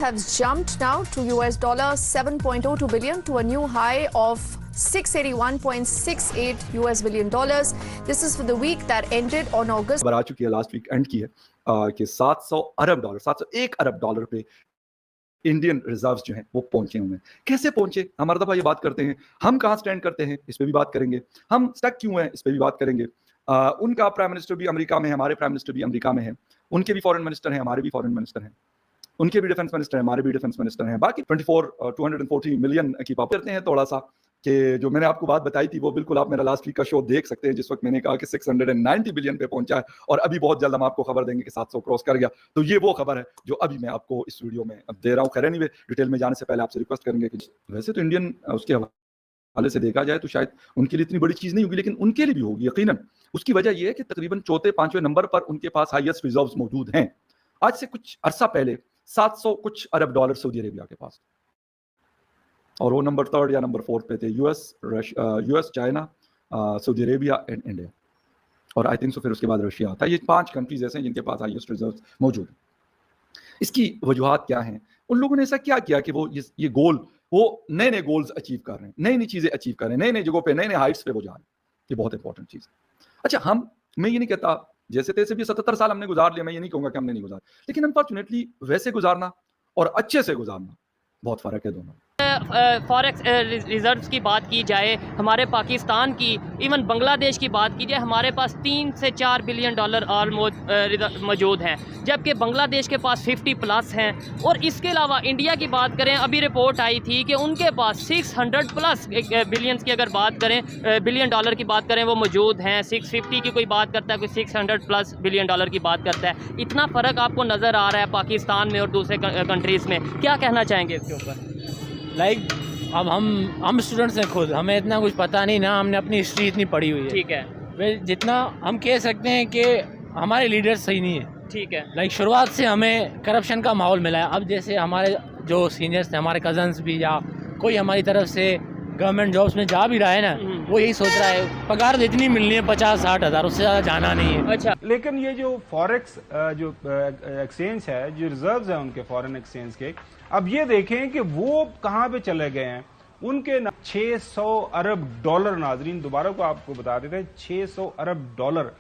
Have jumped now to $7.02 billion to a new high of $681.68 billion. This is for the week that ended on August. खबर आ चुकी है, last week and की है कि 701 अरब dollar पे Indian reserves जो हैं वो पहुंचे हुए हैं। कैसे पहुंचे, हमारा दफा ये बात करते हैं। हम कहाँ स्टैंड करते हैं, इस पे भी बात करेंगे। हम स्टक क्यों हैं, इस पे भी बात करेंगे। उनका प्राइम मिनिस्टर भी अमेरिका में है, हमारे प्राइम मिनिस्टर भी अमेरिका में है। उनके भी फॉरेन मिनिस्टर हैं, हमारे भी फॉरेन मिनिस्टर हैं। उनके भी डिफेंस मिनिस्टर हैं, हमारे भी डिफेंस मिनिस्टर हैं। बाकी 240 मिलियन की बात करते हैं थोड़ा सा कि जो मैंने आपको बात बताई थी वो बिल्कुल आप मेरा लास्ट वीक का शो देख सकते हैं, जिस वक्त मैंने कहा कि 690 बिलियन पे पहुंचा है और अभी बहुत जल्द हम आपको खबर देंगे कि 700 क्रॉस कर गया। तो ये वो खबर है जो अभी मैं आपको इस वीडियो में दे रहा हूँ। खैर एनीवे, डिटेल में जाने से पहले आपसे रिक्वेस्ट करेंगे कि वैसे तो इंडियन उसके हवाले से देखा जाए तो शायद उनके लिए इतनी बड़ी चीज़ नहीं होगी, लेकिन उनके लिए भी होगी यकीनन। उसकी वजह यह है कि तकरीबन चौथे पांचवें नंबर पर उनके पास हाईएस्ट रिजर्व्स मौजूद हैं। आज से कुछ अरसा पहले 700 कुछ अरब डॉलर सऊदी अरेबिया के पास, और वो नंबर 3 या नंबर 4 पे थे US, China, Saudi Arabia and India, और आई थिंक सो फिर उसके बाद रशिया आता है। ये 5 कंट्रीज ऐसे हैं जिनके पास हाईएस्ट रिजर्व्स मौजूद हैं। इसकी वजूहात क्या हैं? उन लोगों ने ऐसा क्या किया कि वो ये गोल, वो नए नए गोल्स अचीव कर रहे हैं, नई नई चीज़ें अचीव कर रहे हैं, नई नई जगहों पे, नए नए हाइट्स पे वो जा रहे हैं। ये बहुत इंपॉर्टेंट चीज़ है। अच्छा, मैं ये नहीं कहता जैसे तैसे भी 77 साल हमने गुजार लिया, मैं ये नहीं कहूँगा कि हमने नहीं गुजार, लेकिन अनफॉर्चुनेटली वैसे गुजारना और अच्छे से गुजारना बहुत फ़र्क है दोनों। फॉरेक्स रिजर्व्स की बात की जाए, हमारे पाकिस्तान की, इवन बांग्लादेश की बात की जाए, हमारे पास 3 से 4 बिलियन डॉलर ऑलमोस्ट मौजूद हैं, जबकि बांग्लादेश के पास 50 प्लस हैं। और इसके अलावा इंडिया की बात करें, अभी रिपोर्ट आई थी कि उनके पास 600 प्लस बिलियंस की अगर बात करें, बिलियन डॉलर की बात करें, वो मौजूद हैं। 650 की कोई बात करता है, कोई 600 प्लस बिलियन डॉलर की बात करता है। इतना फ़र्क आपको नज़र आ रहा है पाकिस्तान में और दूसरे कंट्रीज़ में, क्या कहना चाहेंगे इसके ऊपर? अब हम स्टूडेंट्स हैं खुद, हमें इतना कुछ पता नहीं ना, हमने अपनी हिस्ट्री इतनी पढ़ी हुई है। ठीक है। जितना हम कह सकते हैं कि हमारे लीडर्स सही नहीं है। ठीक है। शुरुआत से हमें करप्शन का माहौल मिला है। अब जैसे हमारे जो सीनियर्स थे, हमारे कजन्स भी, या कोई हमारी तरफ से गवर्नमेंट जॉब्स में जा भी रहा है ना, वो यही सोच रहा है पगार इतनी मिलनी है 50-60 हज़ार, उससे ज़्यादा जाना नहीं है। अच्छा, लेकिन ये जो फॉरेक्स जो एक्सचेंज है, जो रिजर्व्स हैं उनके फॉरेन एक्सचेंज के, अब ये देखें कि वो कहाँ पे चले गए हैं। उनके 600 अरब डॉलर, नाजरीन दोबारा को आपको बता देते हैं, 600 अरब डॉलर।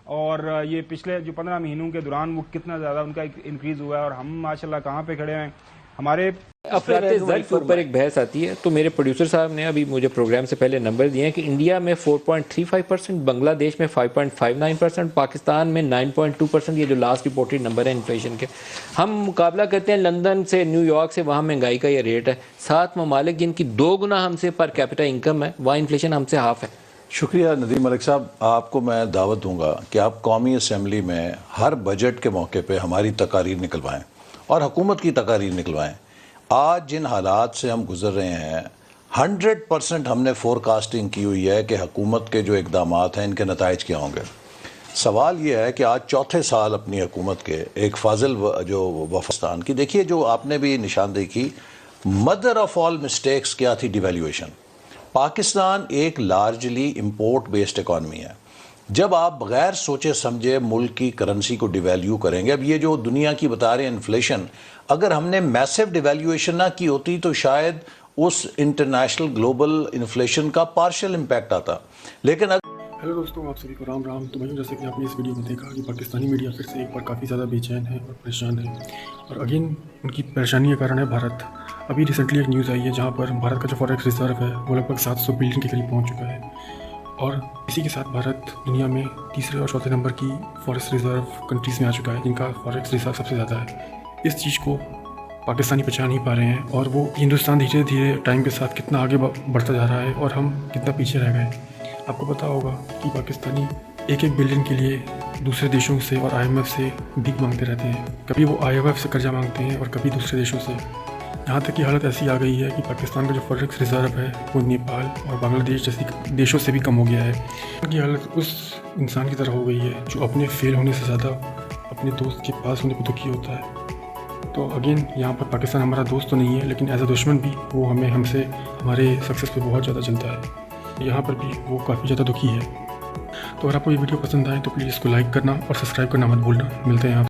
और ये पिछले जो 15 महीनों के दौरान वो कितना ज़्यादा उनका इंक्रीज़ हुआ है, और हम माशाल्लाह कहाँ पे खड़े हैं। हमारे अफराते ज़र के ऊपर एक बहस आती है, तो मेरे प्रोड्यूसर साहब ने अभी मुझे प्रोग्राम से पहले नंबर दिए हैं कि इंडिया में 4.35%, बांग्लादेश में 5.59%, पाकिस्तान में 9.2%, ये जो लास्ट रिपोर्टेड नंबर है इन्फ्लेशन के। हम मुकाबला करते हैं लंदन से, न्यूयॉर्क से, वहाँ महंगाई का ये रेट है। 7 ममालिक जिनकी 2 गुना हमसे पर कैपिटा इनकम है, वहाँ इन्फ्लेशन हमसे हाफ है। शुक्रिया नदीम मलिक साहब, आपको मैं दावत दूंगा कि आप कौमी असम्बली में हर बजट के मौके पे हमारी तकारीर निकलवाएं और हुकूमत की तकारीर निकलवाएं। आज जिन हालात से हम गुजर रहे हैं, 100% हमने फोरकास्टिंग की हुई है कि हुकूमत के जो इक़दामात हैं इनके नताइज क्या होंगे। सवाल ये है कि आज चौथे साल अपनी हुकूमत के एक फाजिल जो वफास्तान की, देखिए जो आपने भी निशानदेही की, मदर ऑफ ऑल मिस्टेक्स क्या थी? डिवैल्यूएशन। पाकिस्तान एक लार्जली इम्पोर्ट बेस्ड इकॉनमी है। जब आप बगैर सोचे समझे मुल्क की करेंसी को डिवैल्यू करेंगे, अब ये जो दुनिया की बता रहे हैं इन्फ्लेशन, अगर हमने मैसिव डिवैल्यूएशन ना की होती तो शायद उस इंटरनेशनल ग्लोबल इन्फ्लेशन का पार्शियल इम्पैक्ट आता। लेकिन हेलो दोस्तों, आप सभी को राम राम। तो भाई, जैसे कि आपने इस वीडियो में देखा कि पाकिस्तानी मीडिया फिर से एक बार काफ़ी ज़्यादा बेचैन है और परेशान है, और अगेन उनकी परेशानी का कारण है भारत। अभी रिसेंटली एक न्यूज़ आई है जहाँ पर भारत का जो फॉरेक्स रिजर्व है वो लगभग 700 बिलियन के करीब पहुँच चुका है, और इसी के साथ भारत दुनिया में तीसरे और चौथे नंबर की फॉरेक्स रिजर्व कंट्रीज़ में आ चुका है जिनका फॉरेक्स रिजर्व सबसे ज़्यादा है। इस चीज़ को पाकिस्तानी पहचान नहीं पा रहे हैं, और वो हिंदुस्तान धीरे धीरे टाइम के साथ कितना आगे बढ़ता जा रहा है और हम कितना पीछे रह गए। आपको पता होगा कि पाकिस्तानी 1-1 बिलियन के लिए दूसरे देशों से और IMF से भीख मांगते रहते हैं। कभी वो IMF से कर्जा मांगते हैं और कभी दूसरे देशों से। यहाँ तक कि हालत ऐसी आ गई है कि पाकिस्तान का जो फॉरेक्स रिजर्व है वो नेपाल और बांग्लादेश जैसी देशों से भी कम हो गया है। उनकी हालत उस इंसान की तरह हो गई है जो अपने फेल होने से ज़्यादा अपने दोस्त के पास होने पर दुखी होता है। तो अगेन यहाँ पर पाकिस्तान हमारा दोस्त तो नहीं है, लेकिन एज अ दुश्मन भी वो हमसे हमारे सक्सेस पे बहुत ज़्यादा चलता है। यहाँ पर भी वो काफ़ी ज़्यादा दुखी है। तो अगर आपको ये वीडियो पसंद आए तो प्लीज़ इसको लाइक करना और सब्सक्राइब करना मत भूलना। मिलते हैं आप।